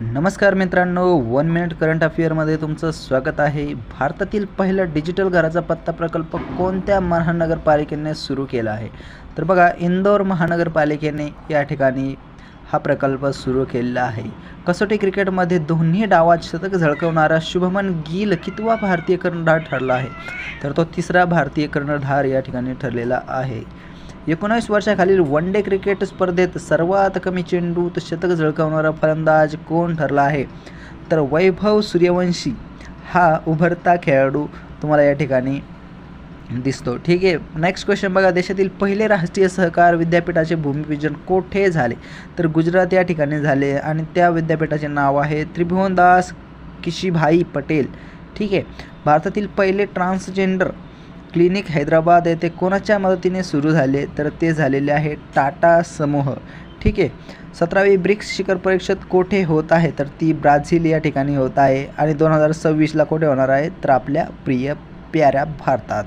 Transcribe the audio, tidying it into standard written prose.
नमस्कार मित्रांनो, 1 minute current अफेअरमध्ये तुमचं स्वागत आहे. भारतातील पहिला डिजिटल घराचा पत्ता प्रकल्प कोणत्या महानगरपालिकेने सुरू केला आहे? तर बघा, इंदोर महानगरपालिकेने या ठिकाणी हा प्रकल्प सुरू केलेला आहे. कसोटी क्रिकेटमध्ये दोन्ही डावात शतक झळकवणारा शुभमन गिल कितवा भारतीय कर्णधार ठरला आहे? तर तो तिसरा भारतीय कर्णधार या ठिकाणी ठरलेला आहे. 19 वर्षाखालील वन डे क्रिकेट स्पर्धेत सर्वात कमी चेंडूत शतक झळकावणारा फलंदाज कोण ठरला आहे? तर वैभव सूर्यवंशी हा उभरता खेळाडू तुम्हाला या ठिकाणी दिसतो. ठीक आहे. नेक्स्ट क्वेश्चन बघा, देशातील पहिले राष्ट्रीय सहकार विद्यापीठाचे भूमिपूजन कोठे झाले? तर गुजरात या ठिकाणी झाले आणि त्या विद्यापीठाचे नाव आहे त्रिभुवनदास किशीभाई पटेल. ठीक आहे. भारतातील पहिले ट्रान्सजेंडर क्लिनिक हैदराबाद येथे कोणाच्या मदतीने सुरू झाले? तर ते झालेले आहे टाटा समूह. ठीक आहे. 17वी ब्रिक्स शिखर परिषद कोठे होत आहे? तर ती ब्राझील या ठिकाणी होत आहे आणि 2026ला कुठे होणार आहे? तर आपल्या प्रिय प्याऱ्या भारतात.